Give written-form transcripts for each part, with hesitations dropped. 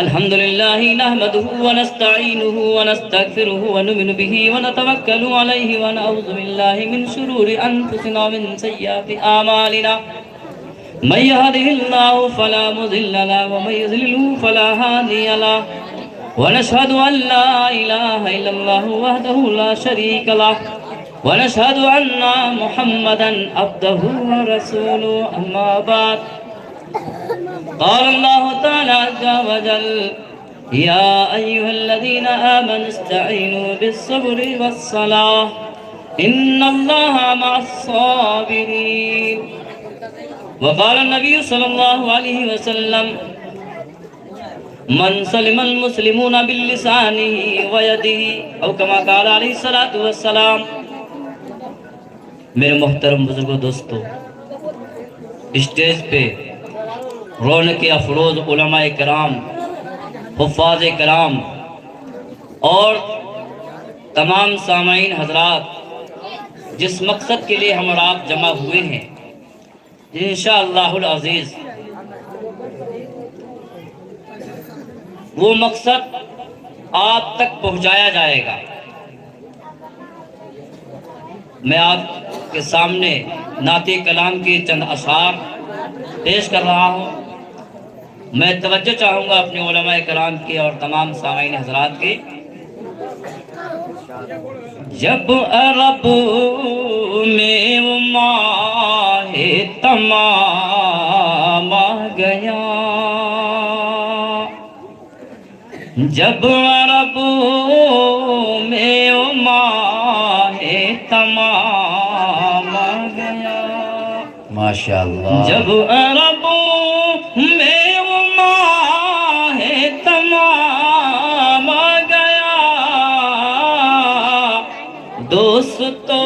الحمدللہ نحمدہ ونستعینہ ونستغفرہ ونؤمن بہ ونتوکل علیہ ونعوذ باللہ من شرور انفسنا ومن سیئات اعمالنا من يهده الله فلا مضل له ومن يضلل فلا هادي له ونشهد أن لا إله إلا الله وحده لا شريك له ونشهد أن محمدا عبده ورسوله أما بعد قال الله تعالى عز وجل يا أيها الذين آمنوا استعينوا بالصبر والصلاة إن الله مع الصابرين وقال النبي صلى الله عليه وسلم من سلم المسلمون باللسانه ويده او كما قال عليه الصلاة والسلام. میرے محترم بزرگوں دوستو، اسٹیج پہ رونق افروز علماء کرام، حفاظ کرام اور تمام سامعین حضرات، جس مقصد کے لیے ہم اور آپ جمع ہوئے ہیں، انشاءاللہ العزیز وہ مقصد آپ تک پہنچایا جائے گا. میں آپ کے سامنے نعت کلام کی چند اشعار پیش کر رہا ہوں. میں توجہ چاہوں گا اپنے علماء کرام کی اور تمام سامعین حضرات کی. جب عرب میں وہ ماہ تمام آ گیا، جب عرب میں وہ ماہ تمام آ گیا، ماشاءاللہ، جب عرب میں وہ ماہ تمام آ گیا، دوستو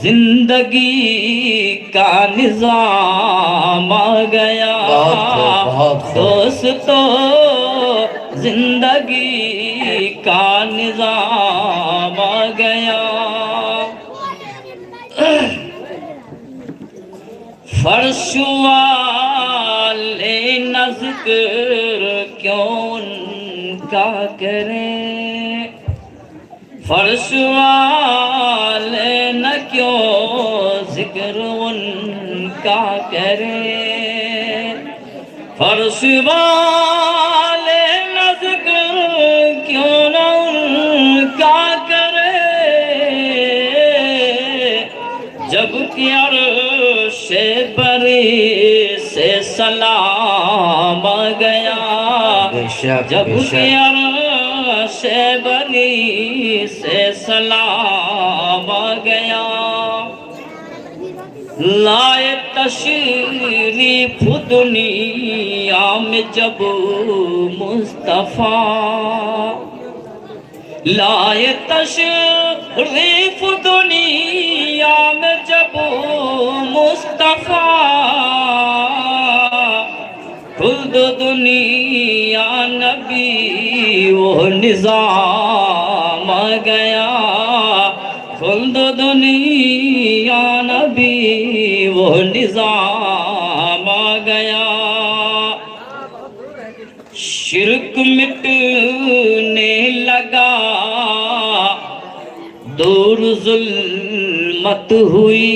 زندگی کا نظام آ گیا، دوستو زندگی کا نظام آ گیا. فرش والے نہ ذکر کیوں ان کا کریں، فرش والے نہ کیوں ذکر ان کا کریں، فرش والے نہ ذکر کیوں نہ ان کا کرے، جب کہ عرش بری سے سلام آ گیا، جب کہ عرش بری سے سلام آ گیا، لائے تشریف دنیا میں جب مصطفیٰ، لائے تشریف دنیا میں جب مصطفیٰ، خود دنیا نبی وہ نظام آ گیا، خود دنیا نبی وہ نظام آ گیا. شرک مٹنے لگا، دور ظلمت ہوئی،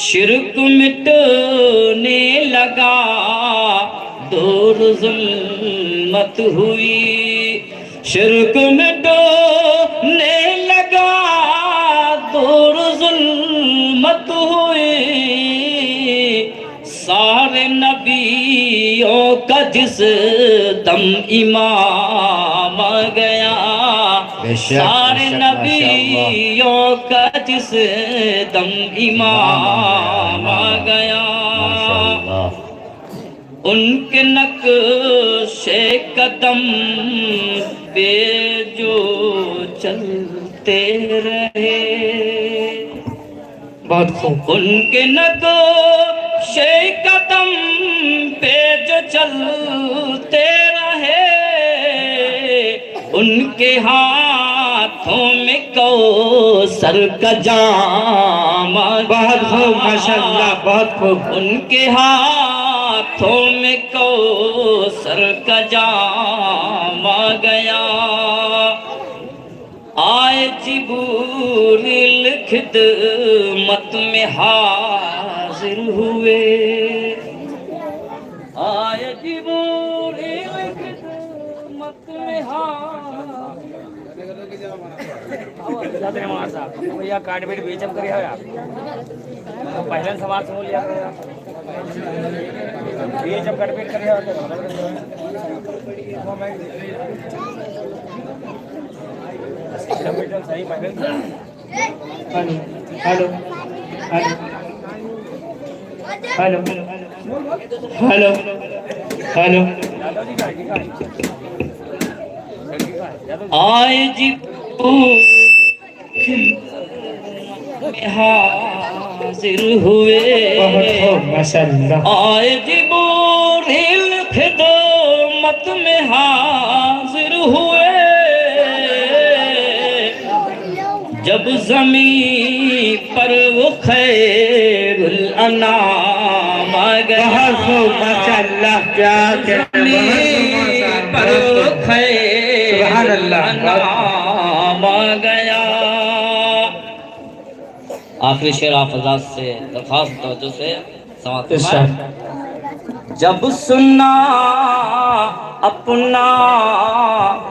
شرک مٹنے لگا، دور ظلمت ہوئی، شرک مٹنے لگا، دور ظلمت ہوئی، سارے نبیوں کا جس دم امام آ گیا، سارے نبیوں کا جس دم امام آ گیا، ان کے نقش قدم پہ جو چلتے رہے، بہت خوب. ان کے نقش قدم پہ جو چلتے رہے، ان کے ہاتھوں میں کوثر کا جام آ گیا، بہت خوب، ماشاءاللہ، بہت خوب. ان کے ہاتھ ہاتھوں میں کوثر کا جام آ گیا آئے جبریل خدمت میں حاضر ہوئے آئے جبریل خدمت میں کارڈ بیٹ بیچم کری پہلے سوال سن لیا بیچم کارڈ بیٹ کری صحیح پہلے ہلو ہلو ہلو ہلو آئے جی حاضر ہوئے آئے جبریل خدمت میں حاضر ہوئے جب زمین پر وہ خیر الانام آ گیا زمین پر وہ خیر الانام آ گیا آخری شعر حافظات سے درخواست توجہ سے سماعت فرمائیں جب سنا اپنا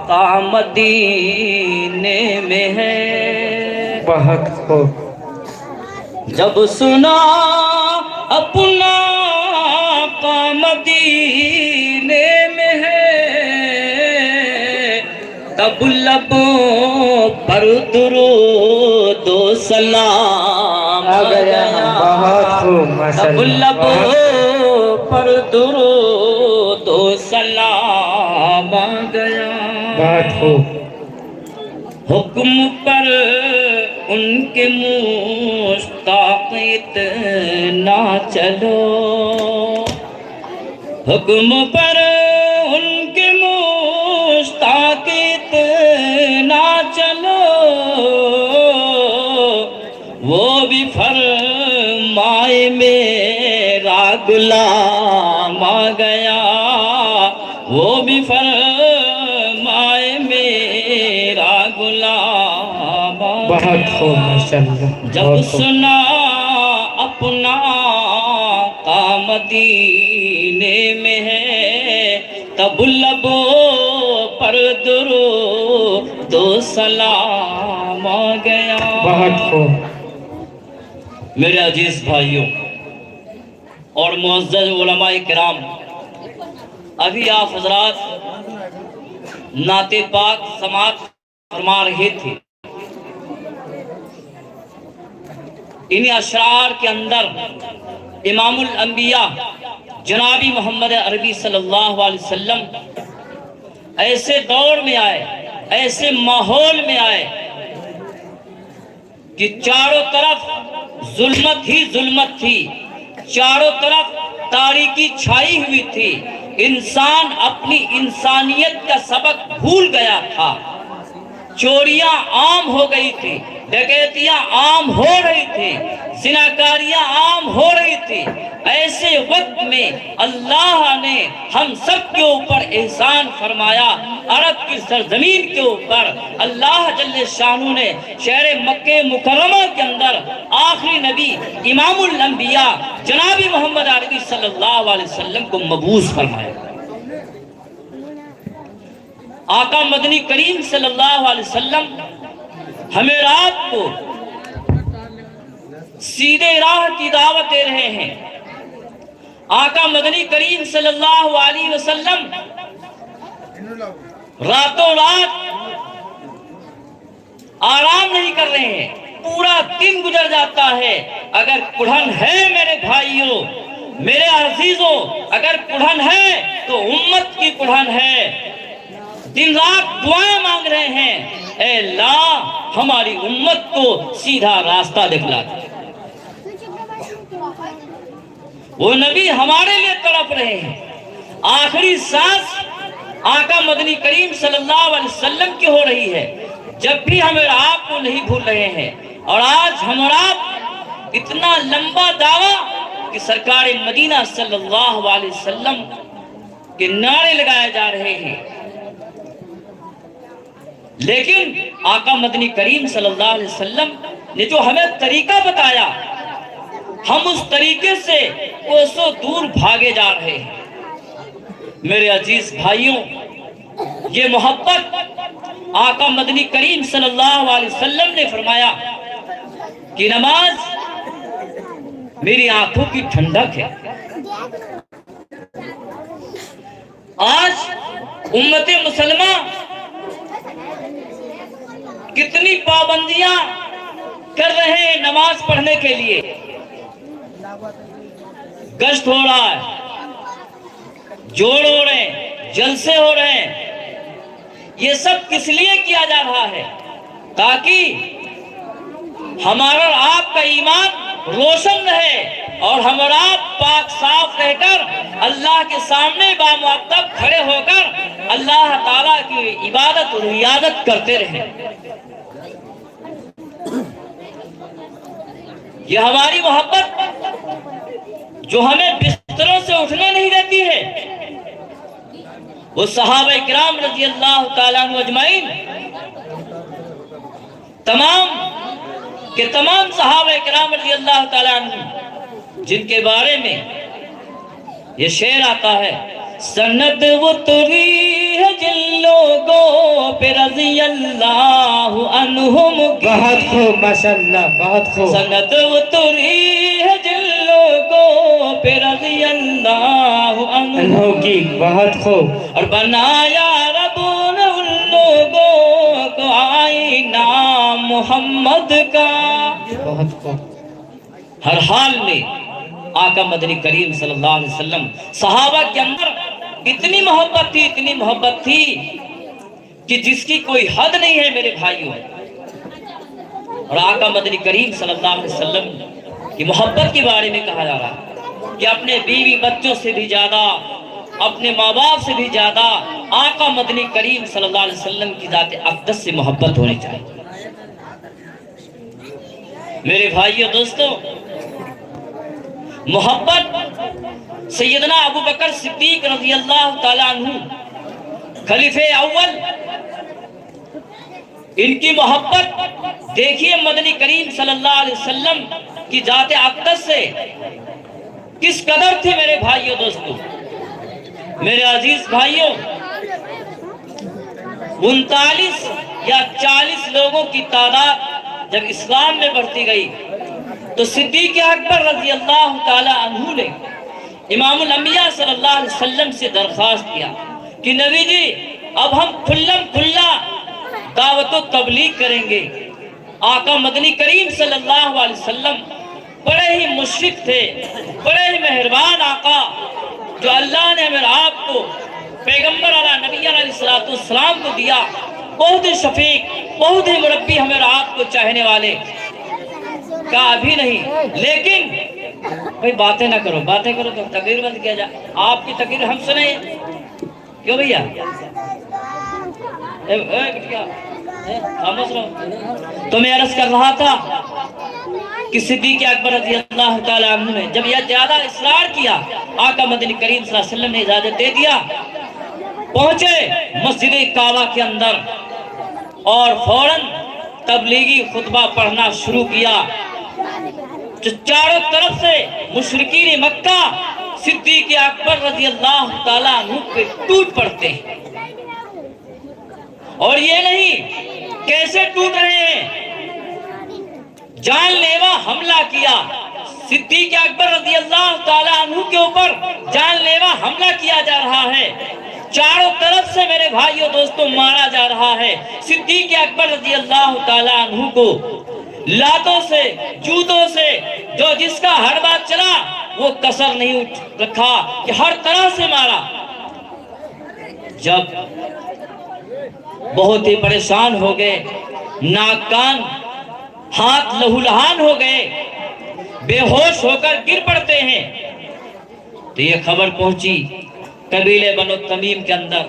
کا مدینے میں ہے بہت خوب جب سنا اپنا کا مدینے میں ہے تب لبوں پر درود و سلام آ گیا تب لبوں پر درود و سلام آ گیا بہت خوب حکم پر ان کے مشتاق اتنا چلو حکم پر ان کے مشتاق اتنا چلو وہ بھی فرمائے میرا غلام آ گیا وہ بھی فرمائے میرا غلام آ بہت خوب ماشاءاللہ جب سنا اپنا کا مدینے میں ہے تب لبوں پر درود و سلام آ گیا بہت خوب میرے عزیز بھائیوں اور معزز علماء کرام ابھی آپ حضرات نعت پاک سماعت فرما رہے تھے انہی اشعار کے اندر امام الانبیاء جنابی محمد عربی صلی اللہ علیہ وسلم ایسے دور میں آئے ایسے ماحول میں آئے کہ چاروں طرف ظلمت ہی ظلمت تھی چاروں طرف تاریکی چھائی ہوئی تھی انسان اپنی انسانیت کا سبق بھول گیا تھا چوریاں عام ہو گئی تھی ڈکیتیاں عام ہو رہی تھی زناکاریاں عام ہو رہی تھی ایسے وقت میں اللہ نے ہم سب کے اوپر احسان فرمایا عرب کی سرزمین کے اوپر اللہ جل شانہ نے شہر مکہ مکرمہ کے اندر آخری نبی امام الانبیاء جناب محمد عربی صلی اللہ علیہ وسلم کو مبعوث فرمایا آقا مدنی کریم صلی اللہ علیہ وسلم ہمیں رات کو سیدھے راہ کی دعوت دے رہے ہیں آقا مدنی کریم صلی اللہ علیہ وسلم راتوں رات آرام نہیں کر رہے ہیں پورا دن گزر جاتا ہے اگر کڑھن ہے میرے بھائیوں میرے عزیزوں اگر کڑھن ہے تو امت کی کڑھن ہے دن رات دعائیں مانگ رہے ہیں اے اللہ ہماری امت کو سیدھا راستہ دکھلا دے وہ نبی ہمارے لیے تڑپ رہے ہیں آخری سانس آقا مدنی کریم صلی اللہ علیہ وسلم کی ہو رہی ہے جب بھی ہم آپ کو نہیں بھول رہے ہیں اور آج ہم آپ اتنا لمبا دعویٰ کہ سرکار مدینہ صلی اللہ علیہ وسلم کے نعرے لگائے جا رہے ہیں، لیکن آقا مدنی کریم صلی اللہ علیہ وسلم نے جو ہمیں طریقہ بتایا، ہم اس طریقے سے کوسوں دور بھاگے جا رہے ہیں۔ میرے عزیز بھائیوں، یہ محبت آقا مدنی کریم صلی اللہ علیہ وسلم نے فرمایا کہ نماز میری آنکھوں کی ٹھنڈک ہے۔ آج امت مسلمہ کتنی پابندیاں کر رہے ہیں نماز پڑھنے کے لیے، گشت ہو رہا ہے، جوڑ ہو رہے ہیں، جلسے ہو رہے ہیں، یہ سب کس لیے کیا جا رہا ہے؟ تاکہ ہمارا اور آپ کا ایمان روشن رہے اور ہم اور آپ پاک صاف رہ کر اللہ کے سامنے بامؤدب کھڑے ہو کر اللہ تعالیٰ کی عبادت اور ریاضت کرتے رہیں۔ یہ ہماری محبت جو ہمیں بستروں سے اٹھنے نہیں دیتی ہے، وہ صحابہ کرام رضی اللہ تعالیٰ عنہ اجمعین، تمام کے تمام صحابہ کرام رضی اللہ تعالیٰ عنہ، جن کے بارے میں یہ شعر آتا ہے، سند وہ تری ہے جن لوگوں پہ رضی اللہ عنہم کی، بہت خوب ماشاءاللہ، بہت خوب، سند وہ تری ہے جن لوگوں پہ رضی اللہ عنہم کی، بہت خوب، اور بنایا رب نے ان لوگوں کو آئینہ محمد کا۔ بہت خوب۔ ہر حال میں آقا مدنی کریم صلی اللہ علیہ وسلم، صحابہ کے اندر اتنی محبت تھی، اتنی محبت تھی کہ جس کی کوئی حد نہیں ہے میرے بھائیوں۔ اور آقا مدنی کریم صلی اللہ علیہ وسلم کی محبت کے بارے میں کہا جا رہا ہے کہ اپنے بیوی بچوں سے بھی زیادہ، اپنے ماں باپ سے بھی زیادہ آقا مدنی کریم صلی اللہ علیہ وسلم کی ذات اقدس سے محبت ہونی چاہیے۔ میرے بھائیوں دوستوں، محبت سیدنا ابو بکر صدیق رضی اللہ تعالیٰ عنہ، خلیفہ اول، ان کی محبت دیکھیے مدنی کریم صلی اللہ علیہ وسلم کی ذات اقدس سے کس قدر تھے میرے بھائیوں دوستوں۔ میرے عزیز بھائیوں، 39 یا 40 لوگوں کی تعداد جب اسلام میں بڑھتی گئی تو صدیق اکبر رضی اللہ تعالی عنہ نے امام الانبیاء صلی اللہ علیہ وسلم سے درخواست کیا کہ نبی جی اب ہم کھلم کھلا دعوت و تبلیغ کریں گے۔ آقا مدنی کریم صلی اللہ علیہ وسلم بڑے ہی مشفق تھے، بڑے ہی مہربان آقا، جو اللہ نے ہمیں آپ کو پیغمبر علیہ نبی علیہ السلام کو دیا، بہت ہی شفیق، بہت ہی مربی، ہمیں آپ کو چاہنے والے کا ابھی نہیں۔ لیکن بھئی باتیں نہ کرو، باتیں کرو تو تقریر بند کیا جائے، آپ کی تقریر ہم سنیں کیوں بھیا؟ تو میں عرض کر رہا تھا کہ صدیق اکبر رضی اللہ تعالیٰ عنہ نے جب یہ زیادہ اصرار کیا، آقا مدنی کریم صلی اللہ علیہ وسلم نے اجازت دے دیا، پہنچے مسجد کعبہ کے اندر اور فوراً تبلیغی خطبہ پڑھنا شروع کیا۔ چاروں طرف سے مشرکین مکہ صدیق اکبر رضی اللہ تعالیٰ عنہ پہ ٹوٹ پڑتے ہیں، اور یہ نہیں کیسے ٹوٹ رہے ہیں، جان لیوا حملہ کیا، صدیق اکبر رضی اللہ تعالیٰ عنہ کے اوپر جان لیوا حملہ کیا جا رہا ہے، چاروں طرف سے میرے بھائیوں دوستوں مارا جا رہا ہے۔ صدیق اکبر رضی اللہ تعالیٰ عنہ کو لاتوں سے، جوتوں سے، جو جس کا ہر بات چلا وہ کسر نہیں رکھا کہ ہر طرح سے مارا۔ جب بہت ہی پریشان ہو گئے، ناک کان ہاتھ لہو لہان ہو گئے، بے ہوش ہو کر گر پڑتے ہیں، تو یہ خبر پہنچی قبیلے بنو تمیم کے اندر،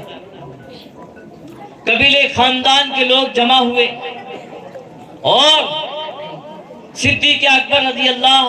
قبیلے خاندان کے لوگ جمع ہوئے اور صدیق اکبر رضی اللہ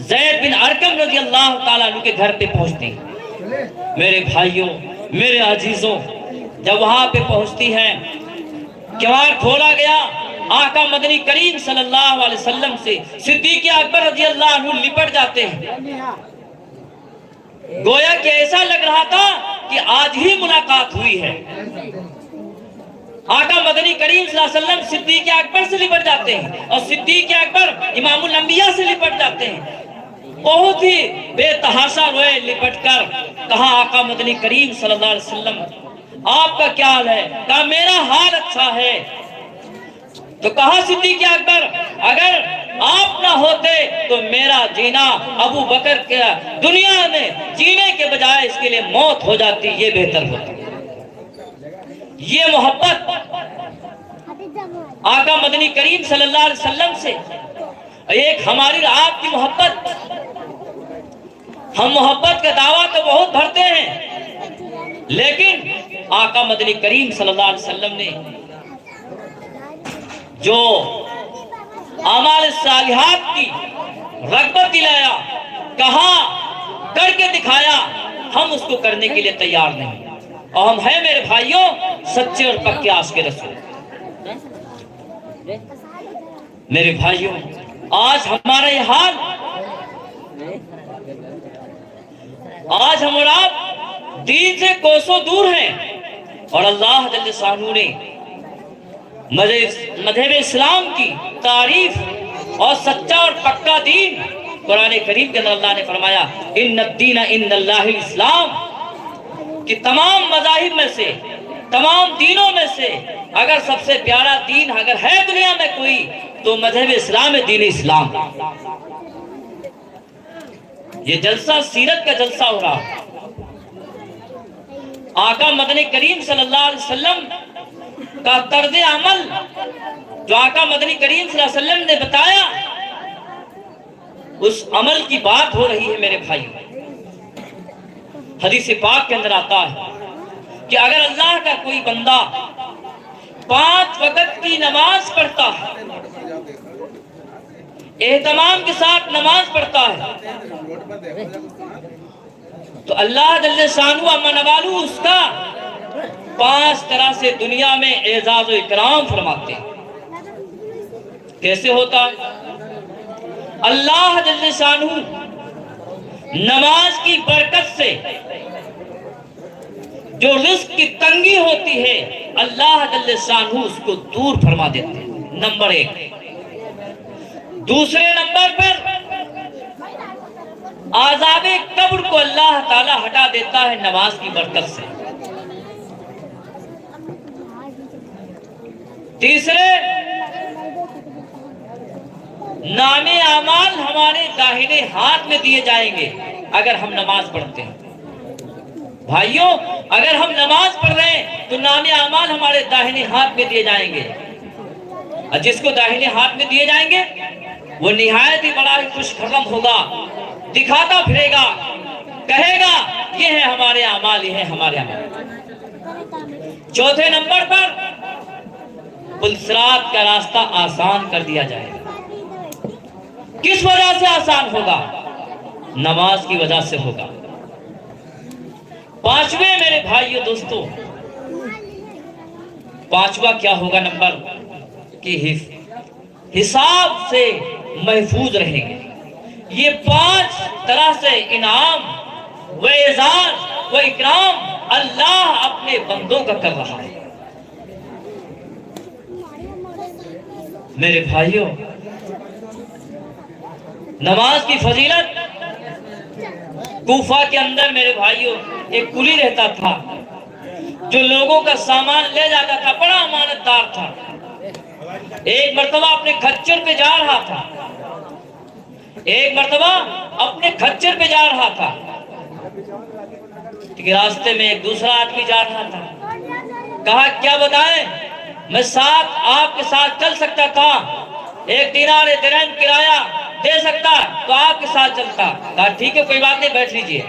زید بن ارقم رضی اللہ تعالیٰ عنہ کے گھر پہ پہنچتی ہیں۔ میرے بھائیوں، میرے عزیزوں، جب وہاں پہ پہنچتی ہیں، کیوار کھولا گیا، آقا مدنی کریم صلی اللہ علیہ وسلم سے صدیق اکبر رضی اللہ عنہ لپٹ جاتے ہیں۔ گویا کہ ایسا لگ رہا تھا کہ آج ہی ملاقات ہوئی ہے۔ آقا مدنی کریم صلی اللہ علیہ وسلم صدیق اکبر سے لپٹ جاتے ہیں، اور صدیق اکبر امام الانبیاء سے لپٹ جاتے ہیں۔ بہت ہی بے تحاشا روئے لپٹ کر، کہا آقا مدنی کریم صلی اللہ علیہ وسلم آپ کا کیا حال ہے؟ کہا میرا حال اچھا ہے۔ تو کہا صدیق اکبر اگر آپ نہ ہوتے تو میرا جینا ابو بکر کے دنیا میں جینے کے بجائے اس کے لیے موت ہو جاتی، یہ بہتر ہوتا۔ یہ محبت آقا مدنی کریم صلی اللہ علیہ وسلم سے، ایک ہماری آپ کی محبت، ہم محبت کا دعویٰ تو بہت بھرتے ہیں، لیکن آقا مدنی کریم صلی اللہ علیہ وسلم نے جو اعمال صالحات کی رغبت دلایا، کہا، کر کے دکھایا، ہم اس کو کرنے کے لیے تیار نہیں، اور ہم ہیں میرے بھائیوں سچے اور پکے عاشق رسول۔ میرے بھائیوں، آج ہمارا یہ حال، آج ہم اور آپ دین سے کوسوں دور ہیں، اور اللہ جل شانہ نے مذہب اسلام کی تعریف اور سچا اور پکا دین، قرآن کریم کے اندر اللہ نے فرمایا ان الدین عند اللہ الاسلام، کہ تمام مذاہب میں سے، تمام دینوں میں سے اگر سب سے پیارا دین اگر ہے دنیا میں کوئی تو مذہب اسلام ہے، دین اسلام۔ یہ جلسہ سیرت کا جلسہ ہو رہا، آقا مدنی کریم صلی اللہ علیہ وسلم کا طرز عمل جو آقا مدنی کریم صلی اللہ علیہ وسلم نے بتایا، اس عمل کی بات ہو رہی ہے میرے بھائی۔ حدیث پاک کے اندر آتا ہے کہ اگر اللہ کا کوئی بندہ 5 وقت کی نماز پڑھتا ہے، اہتمام کے ساتھ نماز پڑھتا ہے، تو اللہ جل شانہ عما نوالہ اس کا 5 طرح سے دنیا میں اعزاز و اکرام فرماتے ہیں۔ کیسے ہوتا ہے؟ اللہ جل شانہ نماز کی برکت سے جو رزق کی تنگی ہوتی ہے، اللہ جل شانہ اس کو دور فرما دیتے ہیں، نمبر 1۔ دوسرے نمبر پر عذاب قبر کو اللہ تعالی ہٹا دیتا ہے نماز کی برکت سے۔ تیسرے، نام اعمال ہمارے داہنے ہاتھ میں دیے جائیں گے اگر ہم نماز پڑھتے ہیں۔ بھائیوں، اگر ہم نماز پڑھ رہے ہیں تو نام اعمال ہمارے داہنے ہاتھ میں دیے جائیں گے، اور جس کو داہنے ہاتھ میں دیے جائیں گے وہ نہایت ہی بڑا خوش خرم ہوگا، دکھاتا پھرے گا، کہے گا یہ ہے ہمارے اعمال، یہ ہے ہمارے اعمال۔ چوتھے نمبر پر پلسرات کا راستہ آسان کر دیا جائے گا۔ کس وجہ سے آسان ہوگا؟ نماز کی وجہ سے ہوگا۔ پانچویں میرے بھائیو دوستو، پانچواں کیا ہوگا نمبر کہ حساب سے محفوظ رہیں گے۔ یہ 5 طرح سے انعام و اعزاز و اکرام اللہ اپنے بندوں کا کر رہا ہے۔ میرے بھائیوں، نماز کی فضیلت، کوفہ کے اندر میرے بھائیوں ایک کلی رہتا تھا جو لوگوں کا سامان لے جاتا تھا، بڑا امانت دار تھا۔ ایک مرتبہ اپنے کھچر پہ جا رہا تھا، راستے میں ایک دوسرا آدمی جا رہا تھا، کہا کیا بتائیں، میں ساتھ آپ کے ساتھ چل سکتا تھا، 1 دینار درہم کرایہ دے سکتا تو آپ کے ساتھ چلتا۔ کہا ٹھیک ہے، کوئی بات نہیں، بیٹھ لیجئے۔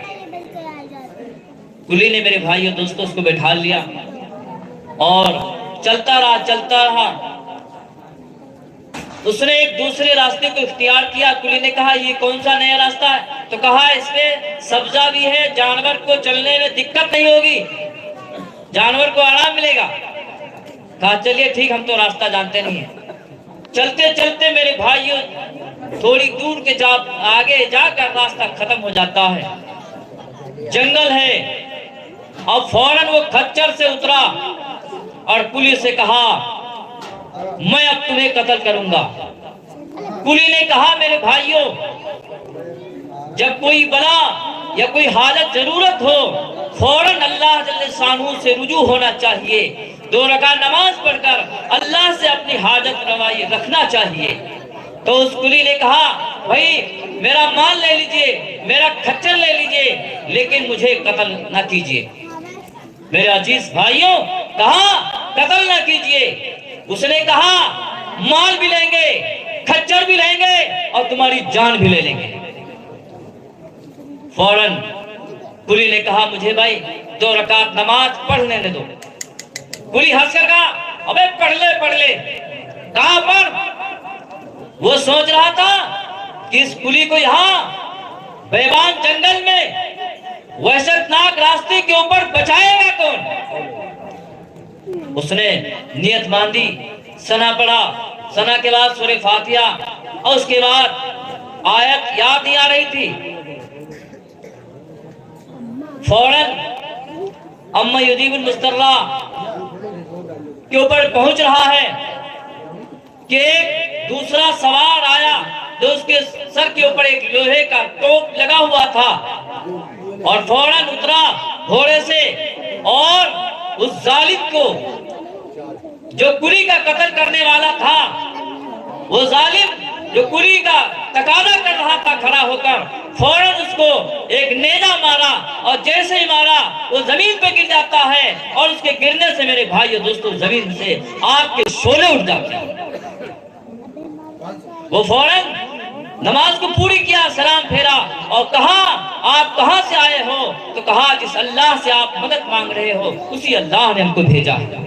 کلی نے میرے بھائیوں دوستوں اس کو بیٹھا لیا اور چلتا رہا۔ اس نے ایک دوسرے راستے کو اختیار کیا۔ کلی نے کہا یہ کون سا نیا راستہ ہے؟ تو کہا اس میں سبزہ بھی ہے، جانور کو چلنے میں دقت نہیں ہوگی، جانور کو آرام ملے گا۔ کہا چلیے ٹھیک، ہم تو راستہ جانتے نہیں ہیں۔ چلتے چلتے میرے بھائیوں تھوڑی دور کے آگے جا کر راستہ ختم ہو جاتا ہے، جنگل ہے، اور فوراً وہ کھچر سے اترا اور کلی سے کہا میں اب تمہیں قتل کروں گا۔ کلی نے کہا میرے بھائیوں جب کوئی بلا یا کوئی حالت ضرورت ہو فوراً اللہ جل شانہ سے رجوع ہونا چاہیے، 2 رکعت نماز پڑھ کر اللہ سے اپنی حاجت روائی رکھنا چاہیے۔ تو اس کلی نے کہا بھائی میرا مال لے لیجئے، میرا کھچر لے لیجئے، لیکن مجھے قتل نہ کیجئے۔ میرے عزیز بھائیوں کہا قتل نہ کیجئے، اس نے کہا مال بھی لیں گے، کھچر بھی لیں گے، اور تمہاری جان بھی لے لیں گے۔ فوراً کلی نے کہا مجھے بھائی 2 رکعت نماز پڑھ لینے دو۔ کلی ہنس کر کہا ابے پڑھ لے۔ کہاں پڑھ؟ وہ سوچ رہا تھا کہ اس کلی کو یہاں بیابان جنگل میں وحشتناک راستے کے اوپر بچائے گا کون؟ اس نے نیت باندھی، ثنا پڑھا، ثنا کے بعد سورہ فاتحہ، اور اس کے بعد آیت یاد نہیں آ رہی تھی۔ فوراً اما یجیب المضطر کے اوپر پہنچ رہا ہے کہ ایک دوسرا سوار آیا جو اس کے سر کے اوپر ایک لوہے کا ٹوپ لگا ہوا تھا، اور فوراً اترا گھوڑے سے، اور اس ظالم کو جو کلی کا قتل کرنے والا تھا، وہ ظالم جو کلی کا تقاضا کر رہا تھا کھڑا ہو کر، فوراً اس کو ایک نیزہ مارا، اور جیسے ہی مارا وہ زمین پہ گر جاتا ہے، اور اس کے گرنے سے میرے بھائیو دوستو زمین سے آگ کے شعلے اٹھ جاتے ہیں۔ وہ فوراً نماز کو پوری کیا، سلام پھیرا، اور کہا آپ کہاں سے آئے ہو؟ تو کہا جس اللہ سے آپ مدد مانگ رہے ہو اسی اللہ نے ہم کو بھیجا ہے۔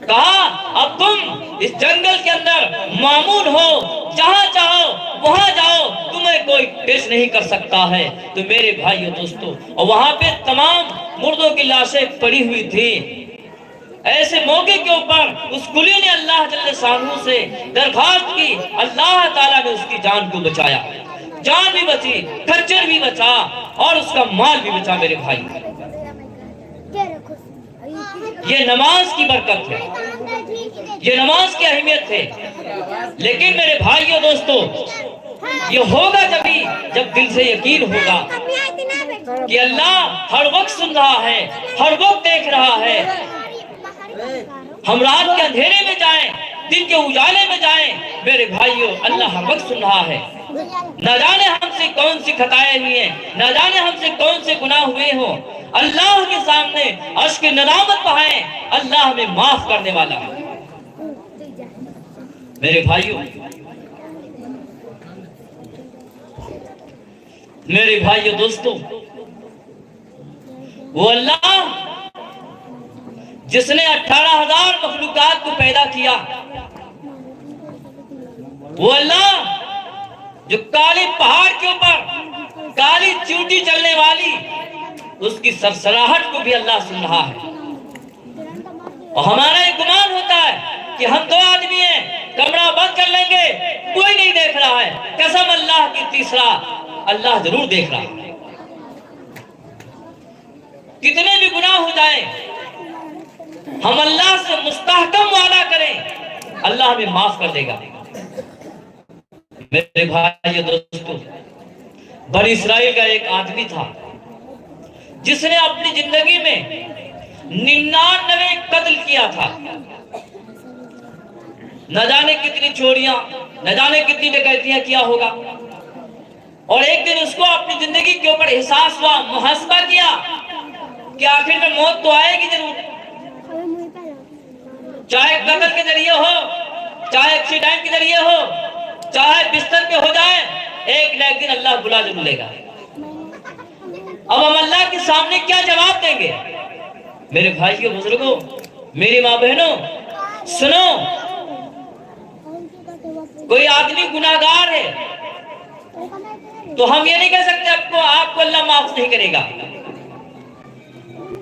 کہا اب تم اس جنگل کے اندر معمون ہو، جہاں چاہو وہاں جاؤ، تمہیں کوئی پیش نہیں کر سکتا ہے۔ تو میرے بھائیو دوستو، اور وہاں پہ تمام مردوں کی لاشیں پڑی ہوئی تھی۔ ایسے موقع کے اوپر اس کلی نے اللہ جل شانہ سے درخواست کی، اللہ تعالیٰ نے اس کی جان کو بچایا، جان بھی بچی، کھچر بھی بچا، اور اس کا مال بھی بچا۔ میرے بھائی یہ نماز کی برکت ہے، یہ نماز کی اہمیت ہے۔ لیکن میرے بھائیو دوستو یہ ہوگا جب دل سے یقین ہوگا کہ اللہ ہر وقت سن رہا ہے، ہر وقت دیکھ رہا ہے۔ ہم رات کے اندھیرے میں جائیں، دن کے اجالے میں جائیں، میرے بھائیو اللہ ہر وقت سن رہا ہے۔ نہ جانے ہم سے کون سی خطائیں ہوئی ہیں، نہ جانے ہم سے کون سے گناہ ہوئے ہوں، اللہ کے سامنے اشک ندامت بہائیں، اللہ ہمیں معاف کرنے والا ہے۔ میرے بھائیو میرے بھائیو دوستو، وہ اللہ جس نے 18,000 مخلوقات کو پیدا کیا، وہ اللہ جو کالی پہاڑ کے اوپر کالی چیونٹی چلنے والی اس کی سرسراہٹ کو بھی اللہ سن رہا ہے۔ اور ہمارا یہ گمان ہوتا ہے کہ ہم 2 آدمی ہیں، کمرہ بند کر لیں گے، کوئی نہیں دیکھ رہا ہے۔ قسم اللہ کی، تیسرا اللہ ضرور دیکھ رہا ہے۔ کتنے بھی گناہ ہو جائیں، ہم اللہ سے مستحکم وعدہ کریں، اللہ ہمیں معاف کر دے گا۔ میرے بھائی دوستو، بنی اسرائیل کا ایک آدمی تھا جس نے اپنی زندگی میں 99 قتل کیا تھا۔ نہ جانے کتنی چوریاں، نہ جانے کتنی ڈکیتیاں کیا ہوگا۔ اور ایک دن اس کو اپنی زندگی کے اوپر احساس ہوا، محاسبہ کیا کہ آخر میں موت تو آئے گی ضرور، چاہے قتل کے ذریعے ہو، چاہے ایکسیڈنٹ کے ذریعے ہو، چاہے بستر پہ ہو جائے، ایک نہ ایک دن اللہ بلا ضرور لے گا۔ اب ہم اللہ کے سامنے کیا جواب دیں گے؟ میرے بھائیو بزرگوں، میری ماں بہنوں، سنو، کوئی آدمی گناہگار ہے تو ہم یہ نہیں کہہ سکتے آپ کو اللہ معاف نہیں کرے گا.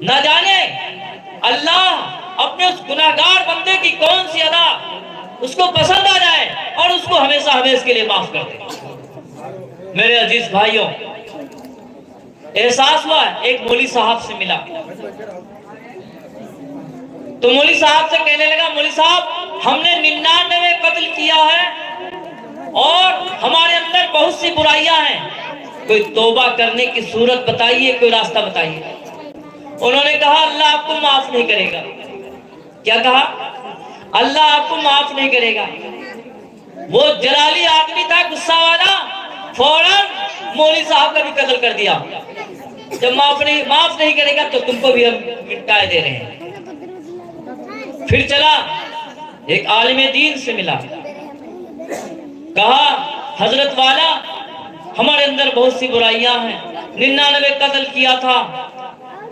نہ جانے اللہ اپنے اس گناہگار بندے کی کون سی ادا اس کو پسند آ جائے اور اس کو ہمیشہ ہمیشہ کے لیے معاف کر دے. میرے عزیز بھائیوں، احساس ہوا ایک مولوی صاحب سے ملا تو مولوی صاحب سے کہنے لگا، مولوی صاحب ہم نے 99 قتل کیا ہے اور ہمارے اندر بہت سی برائیاں ہیں، کوئی توبہ کرنے کی صورت بتائیے، کوئی راستہ بتائیے. انہوں نے کہا اللہ آپ کو معاف نہیں کرے گا. کیا کہا؟ اللہ آپ کو معاف نہیں کرے گا. وہ جلالی آدمی تھا، غصہ والا، فوراً مولوی صاحب کا بھی قتل کر دیا. جب معاف نہیں کرے گا تو تم کو بھی ہم مٹائے دے رہے ہیں. پھر چلا ایک عالم دین سے ملا، کہا حضرت والا ہمارے اندر بہت سی برائیاں ہیں، 99 قتل کیا تھا.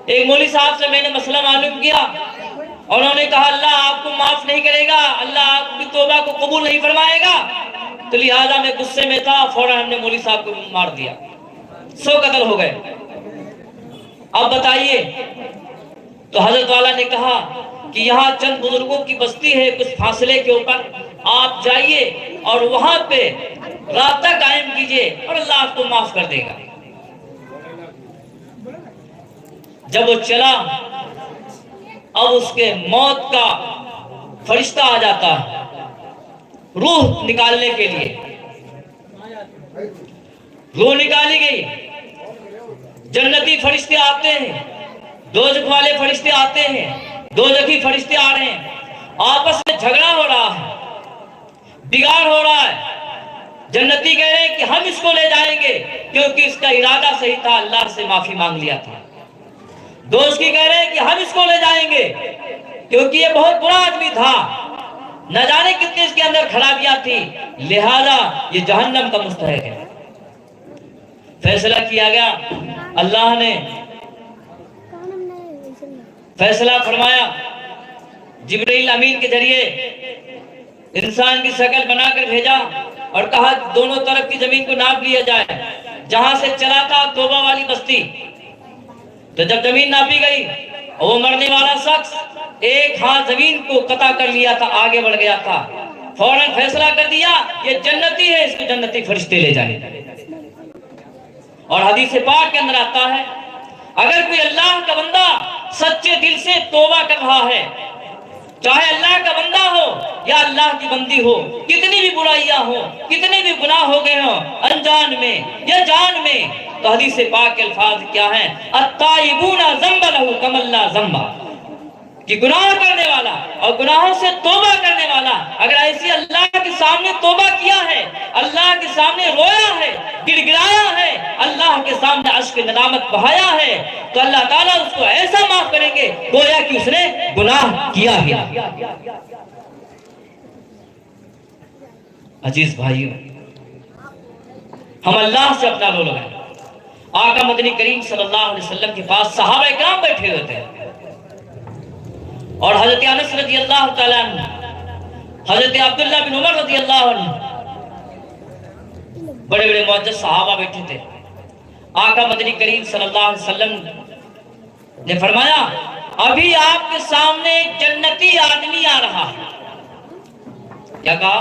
ایک مولوی صاحب سے میں نے مسئلہ معلوم کیا اور انہوں نے کہا اللہ آپ کو معاف نہیں کرے گا، اللہ آپ کی توبہ کو قبول نہیں فرمائے گا. تو لہذا میں غصے میں تھا، فوراً ہم نے مولوی صاحب کو مار دیا. 100 قتل ہو گئے. اب بتائیے. تو حضرت والا نے کہا کہ یہاں چند بزرگوں کی بستی ہے کچھ فاصلے کے اوپر، آپ جائیے اور وہاں پہ رابطہ قائم کیجئے اور اللہ آپ کو معاف کر دے گا. جب وہ چلا، اب اس کے موت کا فرشتہ آ جاتا ہے روح نکالنے کے لیے. روح نکالی گئی، جنتی فرشتے آتے ہیں، دوزخ والے فرشتے آتے ہیں، دوزخی فرشتے آ رہے ہیں، آپس میں جھگڑا ہو رہا ہے، بگاڑ ہو رہا ہے. جنتی کہہ رہے ہیں کہ ہم اس کو لے جائیں گے کیونکہ اس کا ارادہ صحیح تھا، اللہ سے معافی مانگ لیا تھا. دوزخی کہہ رہے ہیں کہ ہم اس کو لے جائیں گے کیونکہ یہ بہت برا آدمی تھا، نہ جانے کتنے اس کے اندر خرابیاں تھی، لہذا یہ جہنم کا مستحق ہے. فیصلہ کیا گیا. اللہ نے فیصلہ فرمایا، جبرائیل امین کے ذریعے انسان کی شکل بنا کر بھیجا اور کہا دونوں طرف کی زمین کو ناپ لیا جائے. جہاں سے چلا تھا توبہ والی بستی، تو جب زمین ناپی گئی وہ مرنے والا شخص ایک ہاتھ زمین کو قطع کر لیا تھا، آگے بڑھ گیا تھا. فوراً فیصلہ کر دیا یہ جنتی ہے، اس کو جنتی فرشتے لے جائیں. اور حدیث پاک کے اندر آتا ہے اگر کوئی اللہ کا بندہ سچے دل سے توبہ کر رہا ہے، چاہے اللہ کا بندہ ہو یا اللہ کی بندی ہو، کتنی بھی برائیاں ہو، کتنے بھی گناہ ہو گئے ہوں انجان میں یا جان میں، تو حدیث پاک کے الفاظ کیا ہیں؟ التائبون ذنب لہ کمن لا ذنب، کہ گناہ کرنے والا اور گناہوں سے توبہ کرنے والا اگر ایسی اللہ کے سامنے توبہ کیا ہے، اللہ کے سامنے رویا ہے، گڑ گڑایا ہے، اللہ کے سامنے اشک ندامت بہایا ہے، تو اللہ تعالیٰ اس کو ایسا معاف کریں گے گویا کہ اس نے گناہ کیا ہی. عزیز بھائیوں، ہم اللہ سے اپنا لو لگائیں. آقا مدنی کریم صلی اللہ علیہ وسلم کے پاس صحابہ اکرام بیٹھے ہوئے تھے اور حضرت انس رضی اللہ تعالیٰ عنہ، حضرت عبداللہ بن عمر رضی اللہ عنہ، بڑے بڑے معزز صحابہ بیٹھے تھے. آقا مدنی کریم صلی اللہ علیہ وسلم نے فرمایا ابھی آپ کے سامنے ایک جنتی آدمی آ رہا ہے. کیا کہا؟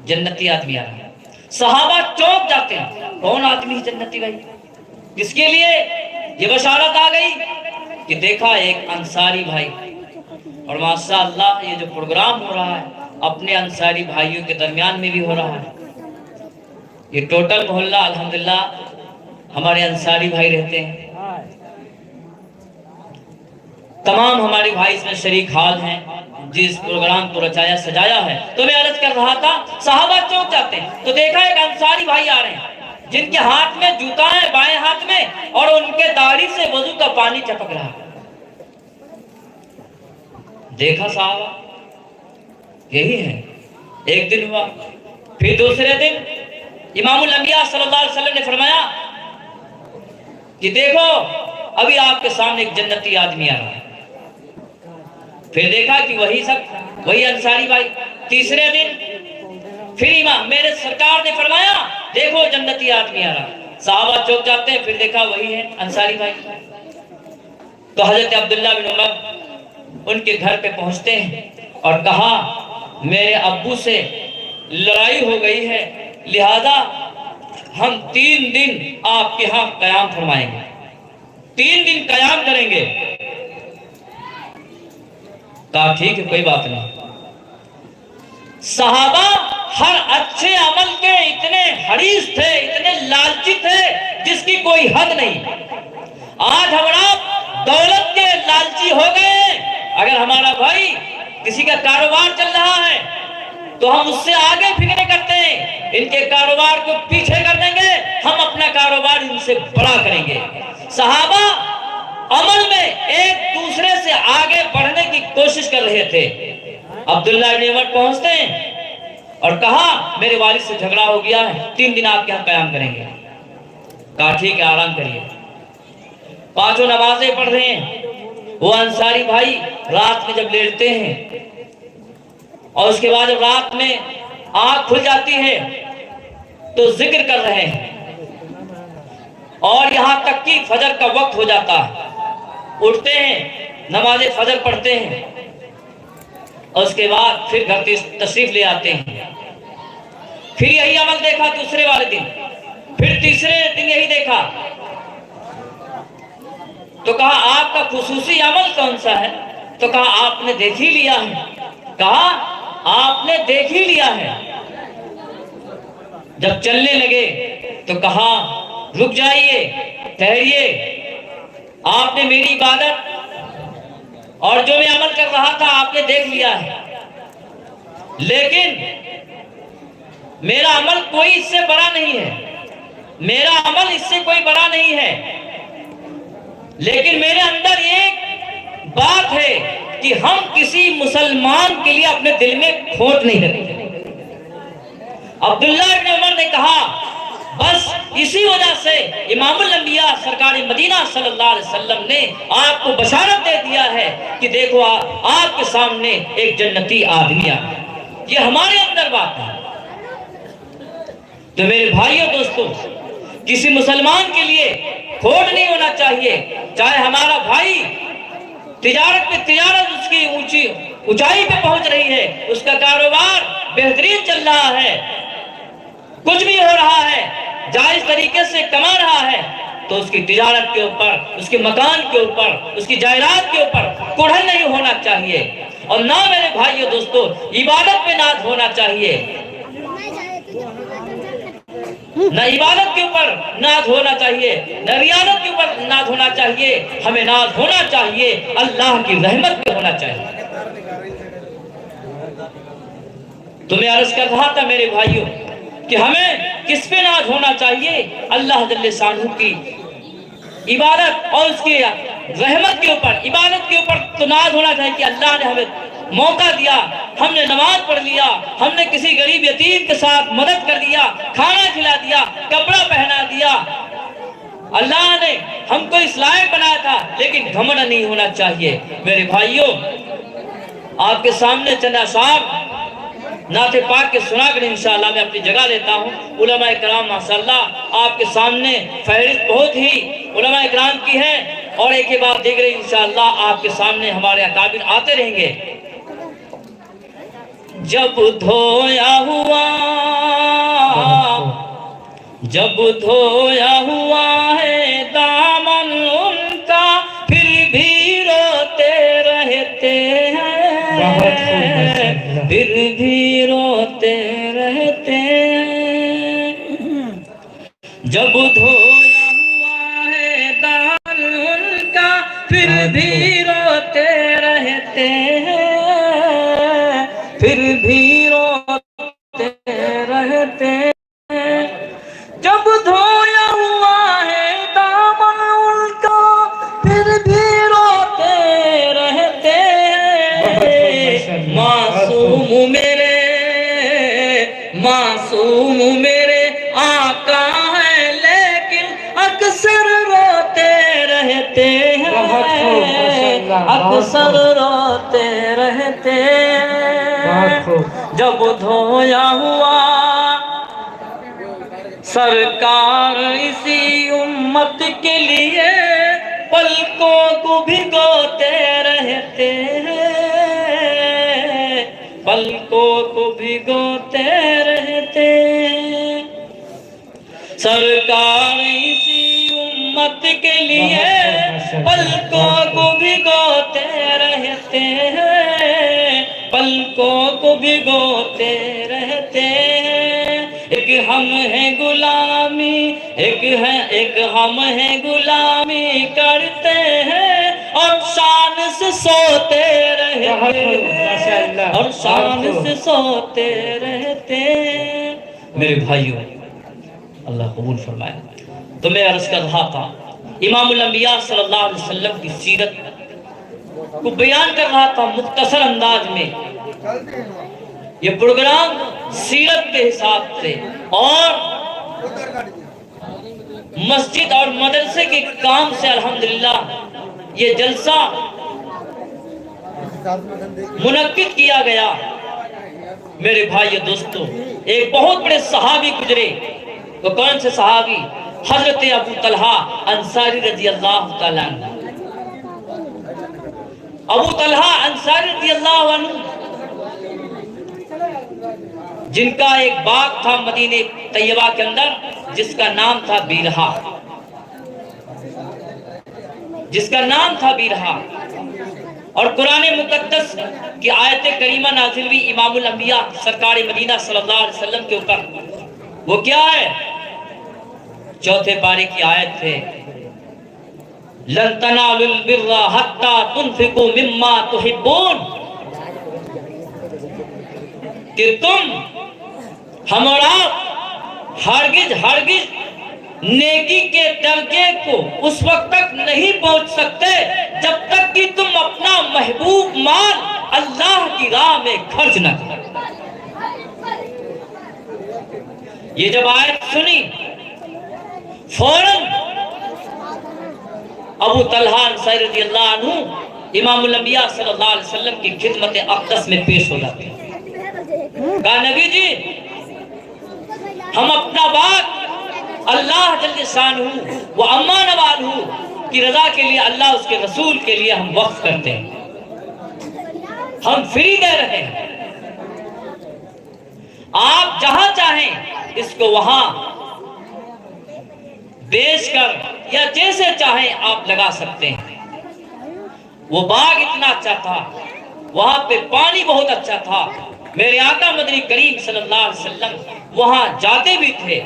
جنتی آدمی آ رہا ہے. صحابہ چونک جاتے ہیں، کون آدمی جنتی بھائی؟ جس کے لیے یہ بشارت آ گئی کہ دیکھا ایک انصاری بھائی. اور ماشاءاللہ یہ جو پروگرام ہو رہا ہے اپنے انصاری بھائیوں کے درمیان میں بھی ہو رہا ہے. یہ ٹوٹل محلہ الحمدللہ ہمارے انصاری بھائی رہتے ہیں. تمام ہمارے بھائی اس میں شریک حال ہیں جس پروگرام کو رچایا سجایا ہے. تو میں عرض کر رہا تھا صحابہ چونک جاتے ہیں تو دیکھا ایک انصاری بھائی آ رہے ہیں جن کے ہاتھ میں جوتا ہے بائیں ہاتھ میں اور ان کے داڑھی سے وضو کا پانی چپک رہا ہے. دیکھا صحابہ یہی ہے. ایک دن ہوا، پھر دوسرے دن امام الانبیاء صلی اللہ علیہ وسلم نے فرمایا کہ دیکھو ابھی آپ کے سامنے ایک جنتی آدمی آ رہا ہے. پھر دیکھا کہ وہی انصاری بھائی. تیسرے دن پھر امام میرے سرکار نے فرمایا دیکھو جنتی آدمی آ رہا. صحابہ چوک جاتے ہیں, پھر دیکھا وہی ہے انصاری بھائی. تو حضرت عبداللہ بن عمر ان کے گھر پہ پہنچتے ہیں اور کہا میرے ابو سے لڑائی ہو گئی ہے, لہذا ہم 3 دن آپ کے ہاں قیام فرمائیں گے, 3 دن قیام کریں گے. کہا ٹھیک ہے کوئی بات نہیں. صحابہ ہر اچھے عمل کے اتنے حریص تھے, اتنے لالچی تھے جس کی کوئی حد نہیں. آج ہمارا دولت کے لالچی ہو گئے. اگر ہمارا بھائی کسی کا کاروبار چل رہا ہے تو ہم اس سے آگے فکریں کرتے ہیں, ان کے کاروبار کو پیچھے کر دیں گے, ہم اپنا کاروبار ان سے بڑا کریں گے. صحابہ عمل میں ایک دوسرے سے آگے بڑھنے کی کوشش کر رہے تھے. عبداللہ بن عمر پہنچتے ہیں اور کہا میرے والد سے جھگڑا ہو گیا ہے, 3 دن آپ کے یہاں قیام کریں گے. کہا ٹھیک ہے آرام کریے. 5 نمازیں پڑھ رہے ہیں. وہ انصاری بھائی رات میں جب لیٹتے ہیں اور اس کے بعد جب رات میں آنکھ کھل جاتی ہے تو ذکر کر رہے ہیں, اور یہاں تک کہ فجر کا وقت ہو جاتا ہے. اٹھتے ہیں, نماز فجر پڑھتے ہیں اور اس کے بعد پھر گھر تشریف لے آتے ہیں. پھر یہی عمل دیکھا دوسرے والے دن, پھر تیسرے دن یہی دیکھا. تو کہا آپ کا خصوصی عمل کون سا ہے؟ تو کہا آپ نے دیکھ ہی لیا ہے. کہا آپ نے دیکھ ہی لیا ہے. جب چلنے لگے تو کہا رک جائیے, ٹھہریے, آپ نے میری عبادت اور جو میں عمل کر رہا تھا آپ نے دیکھ لیا ہے, لیکن میرا عمل کوئی اس سے بڑا نہیں ہے, میرا عمل اس سے کوئی بڑا نہیں ہے, لیکن میرے اندر ایک بات ہے کہ ہم کسی مسلمان کے لیے اپنے دل میں کھوٹ نہیں رکھتے. عبداللہ بن عمر نے کہا بس اسی وجہ سے امام الانبیاء سرکار مدینہ صلی اللہ علیہ وسلم نے آپ کو بشارت دے دیا ہے کہ دیکھو آپ کے سامنے ایک جنتی آدمی آ گیا. یہ ہمارے اندر بات ہے. تو میرے بھائیوں دوستوں, کسی مسلمان کے لیے کھوٹ نہیں ہونا چاہیے. چاہے ہمارا بھائی تجارت پہ تجارت اس کی اونچائی پہ پہنچ رہی ہے, اس کا کاروبار بہترین چل رہا ہے, کچھ بھی ہو رہا ہے, جائز طریقے سے کما رہا ہے, تو اس کی تجارت کے اوپر, اس کے مکان کے اوپر, اس کی جائیداد کے اوپر کڑھل نہیں ہونا چاہیے. اور نہ میرے بھائیو دوستو عبادت پہ ناز ہونا چاہیے, نہ عبادت کے اوپر ناز ہونا چاہیے, نہ ریاضت کے اوپر ناز ہونا چاہیے. ہمیں ناز ہونا چاہیے اللہ کی رحمت پہ ہونا چاہیے. تو میں عرض کر رہا تھا میرے بھائیوں کہ ہمیں کس پہ ناز ہونا چاہیے؟ اللہ جل شانہ کی عبادت اور اس کی رحمت کے اوپر, عبادت کے اوپر تو ناز ہونا چاہیے کہ اللہ نے ہمیں موقع دیا, ہم نے نماز پڑھ لیا, ہم نے کسی غریب یتیم کے ساتھ مدد کر دیا, کھانا کھلا دیا, کپڑا پہنا دیا. اللہ نے ہم کو اس لائق بنایا تھا, لیکن گھمنڈ نہیں ہونا چاہیے. میرے بھائیوں آپ کے سامنے چند اشعار نعت پاک کے سنا کر انشاءاللہ میں اپنی جگہ لیتا ہوں. علماء کرام ماشاءاللہ آپ کے سامنے فہرست بہت ہی علماء کرام کی ہے, اور ایک کے بعد دیکھ رہے انشاءاللہ آپ کے سامنے ہمارے اکابر آتے رہیں گے. جب دھویا ہوا ہے دامن ان کا, پھر بھی روتے رہتے ہیں, پھر بھی روتے رہتے ہیں. جب دھویا ہوا ہے دامن ان کا, پھر بھی روتے رہتے ہیں, پھر بھی روتے رہتے ہیں. جب دھویا ہوا ہے دامن ان کا, پھر بھی روتے رہتے ہیں. معصوم میرے آقا ہے, لیکن اکثر روتے رہتے ہیں, اکثر روتے رہتے ہیں. جب دھویا ہوا سرکار اسی امت کے لیے پلکوں کو بھگوتے رہتے ہیں، پلکوں کو بھگوتے رہتے ہیں، سرکار اسی امت کے لیے پلکوں کو بھگوتے رہتے ہیں، پلکوں کو بھگوتے رہتے ہیں۔ ایک ہم ہیں غلامی، ایک ہم ہیں غلامی کرتے ہیں اور شان سے سوتے رہتے ہیں، اور شان سے سوتے رہتے ہیں۔ میرے بھائیوں، اللہ قبول فرمائے۔ تو میں عرض کر رہا تھا امام الانبیاء صلی اللہ علیہ وسلم کی سیرت کو بیان کر رہا تھا مختصر انداز میں۔ یہ پروگرام سیرت کے حساب سے اور مسجد اور مدرسے کے کام سے الحمدللہ یہ جلسہ منعقد کیا گیا۔ میرے بھائی دوستو، ایک بہت بڑے صحابی گزرے، وہ کون سے صحابی؟ حضرت ابو طلحہ انصاری رضی اللہ تعالیٰ عنہ۔ ابو طلحہ انصاری رضی اللہ عنہ جن کا ایک باغ تھا مدینہ طیبہ کے اندر جس کا نام تھا بیرہا، جس کا نام تھا بیرہا، اور قرآن مقدس کی آیت کریمہ نازل ہوئی امام الانبیاء سرکار مدینہ صلی اللہ علیہ وسلم کے اوپر۔ وہ کیا ہے؟ چوتھے پارے کی آیت ہے، لَن تَنَالُوا الْبِرَّ حَتَّى تُنْفِقُوا مِمَّا تُحِبُّونَ، کہ تم ہم اور آپ ہرگز نیکی کے درجے کو اس وقت تک نہیں پہنچ سکتے جب تک کہ تم اپنا محبوب مال اللہ کی راہ میں خرچ نہ کرو۔ یہ جب آیت سنی فوراً ابو طلحہ انصاری رضی اللہ عنہ امام الانبیاء صلی اللہ علیہ وسلم کی خدمت اقدس میں پیش ہو جاتے ہیں۔ کہا نبی جی، ہم اپنا بات اللہ جل شانہ و عما نوالہ کی رضا کے لیے، اللہ اس کے رسول کے لیے ہم وقف کرتے ہیں، ہم فری دے رہے ہیں، آپ جہاں چاہیں اس کو وہاں بیچ کر یا جیسے چاہیں آپ لگا سکتے ہیں۔ وہ باغ اتنا اچھا تھا، وہاں پہ پانی بہت اچھا تھا، میرے آقا مدنی کریم صلی اللہ علیہ وسلم وہاں جاتے بھی تھے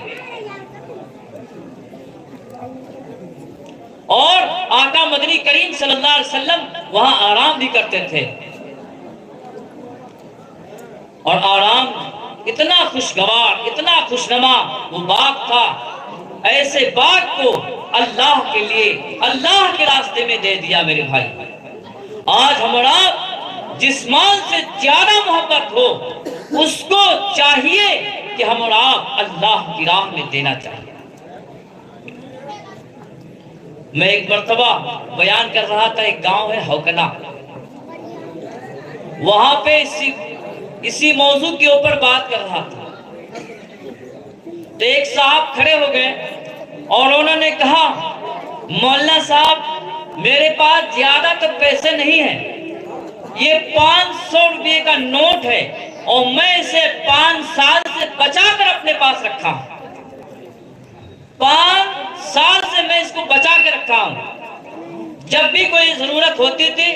اور آقا مدنی کریم صلی اللہ علیہ وسلم وہاں آرام بھی کرتے تھے، اور آرام اتنا خوشگوار، اتنا خوشنما وہ باغ تھا۔ ایسے باغ کو اللہ کے لیے، اللہ کے راستے میں دے دیا۔ میرے بھائی، آج ہمارا جس مال سے زیادہ محبت ہو اس کو چاہیے کہ ہم اور آپ اللہ کی راہ میں دینا چاہیے۔ میں ایک مرتبہ بیان کر رہا تھا، ایک گاؤں ہے ہوکنا، وہاں پہ اسی موضوع کے اوپر بات کر رہا تھا، تو ایک صاحب کھڑے ہو گئے اور انہوں نے کہا مولانا صاحب میرے پاس زیادہ تو پیسے نہیں ہیں، یہ 500 روپے کا نوٹ ہے اور میں اسے 5 سال سے بچا کر اپنے پاس رکھا ہوں، 5 سال سے میں اس کو بچا کے رکھا ہوں، جب بھی کوئی ضرورت ہوتی تھی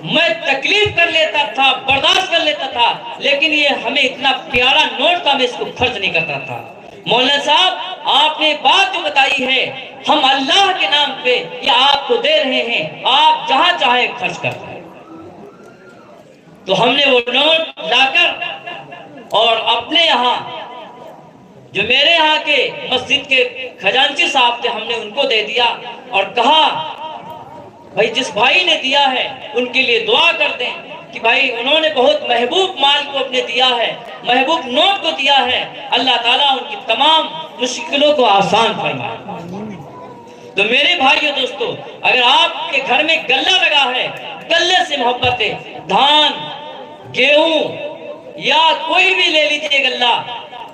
میں تکلیف کر لیتا تھا، برداشت کر لیتا تھا، لیکن یہ ہمیں اتنا پیارا نوٹ تھا میں اس کو خرچ نہیں کرتا تھا۔ مولانا صاحب آپ نے بات جو بتائی ہے ہم اللہ کے نام پہ یہ آپ کو دے رہے ہیں، آپ جہاں چاہیں خرچ کر رہے ہیں۔ تو ہم نے وہ نوٹ لا کر اور اپنے یہاں جو میرے یہاں کے مسجد کے خزانچی صاحب تھے ہم نے ان کو دے دیا اور کہا بھائی جس بھائی نے دیا ہے ان کے لیے دعا کر دیں کہ بھائی انہوں نے بہت محبوب مال کو اپنے دیا ہے، محبوب نوٹ کو دیا ہے، اللہ تعالیٰ ان کی تمام مشکلوں کو آسان فرمائے۔ تو میرے بھائیو دوستو، اگر آپ کے گھر میں گلہ لگا ہے، گلے سے محبت ہے، دھان، گیہوں، یا کوئی بھی لے لیجئے گلہ،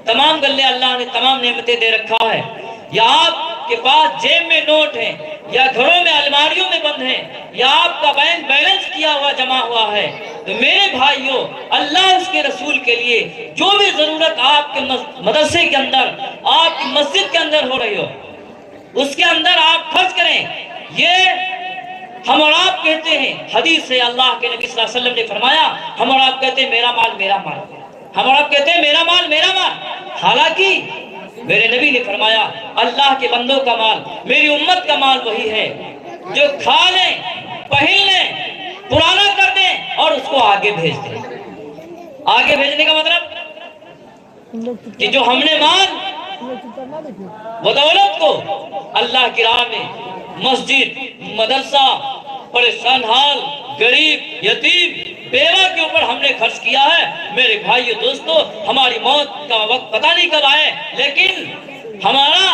تمام گلے اللہ نے تمام نعمتیں دے رکھا ہے، یا آپ کے پاس جیب میں نوٹ ہیں، یا گھروں میں الماریوں میں بند ہیں، یا آپ کا بینک بیلنس کیا ہوا جمع ہوا ہے، تو میرے بھائیوں اللہ اس کے رسول کے لیے جو بھی ضرورت آپ کے مدرسے کے اندر، آپ کی مسجد کے اندر ہو رہی ہو، اس کے اندر آپ خرچ کریں۔ یہ ہم اور آپ کہتے ہیں، حدیث سے اللہ کے نبی صلی اللہ علیہ وسلم نے فرمایا، ہم اور آپ کہتے ہیں میرا مال میرا مال، ہم اور آپ کہتے ہیں میرا مال میرا مال، حالانکہ میرے نبی نے فرمایا اللہ کے بندوں کا مال، میری امت کا مال وہی ہے جو کھا لیں، پہن لیں، پرانا کر دیں اور اس کو آگے بھیج دیں۔ آگے بھیجنے کا مطلب کہ جو ہم نے مال و دولت کو اللہ کی راہ میں، مسجد، مدرسہ، پریشان حال، غریب، یتیم، بیوہ کے اوپر ہم نے خرچ کیا ہے، میرے بھائیو دوستو ہماری موت کا وقت پتہ نہیں کب آئے، لیکن ہمارا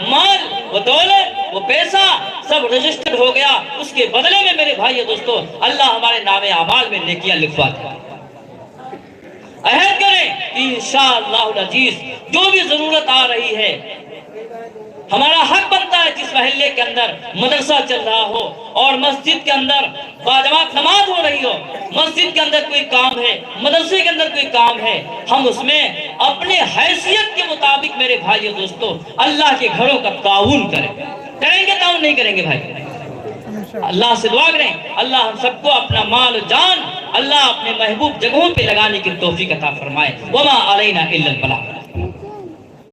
مال و دولت و پیسہ سب رجسٹر ہو گیا، اس کے بدلے میں میرے بھائیو دوستو اللہ ہمارے نام اعمال میں نیکیاں لکھوا دے۔ عہد کریں کہ انشاءاللہ العزیز جو بھی ضرورت آ رہی ہے، ہمارا حق بنتا ہے جس محلے کے اندر مدرسہ چل رہا ہو اور مسجد کے اندر باجماعت نماز ہو رہی ہو، مسجد کے اندر کوئی کام ہے، مدرسے کے اندر کوئی کام ہے، ہم اس میں اپنے حیثیت کے مطابق میرے بھائیو دوستو اللہ کے گھروں کا تعاون کریں گے، تعاون نہیں کریں گے بھائی؟ اللہ سے دعا کریں اللہ ہم سب کو اپنا مال و جان اللہ اپنے محبوب جگہوں پہ لگانے کی توفیق عطا فرمائے۔ وما علینا الا البلاغ۔